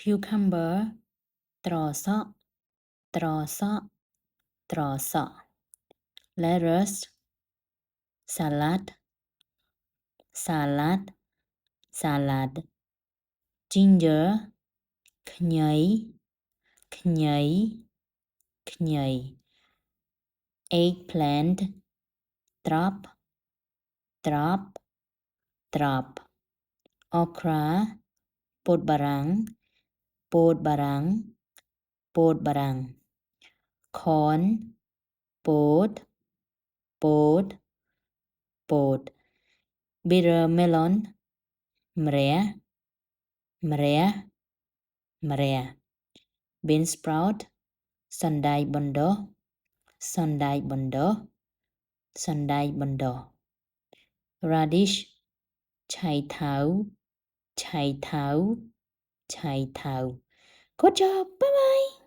cucumber ត្រសក់ត្រសក់ត្រសក់ lettuce salad salad salad ginger ខ្ញីខ្ញីខ្ញី eggplant ត្រប់ត្រប់ត្រប់ okra ពោតបារាំងពោតបារាំងពោតបារាំង corn ពោតពោតពោត bitter melon ម្រះម្រះម្រះ bean sprout សណ្តែកបណ្តុះសណ្តែកបណ្តុះសណ្តែកបណ្តុះ radish ឆៃថាវឆៃថាវឆៃថាវ Good job bye bye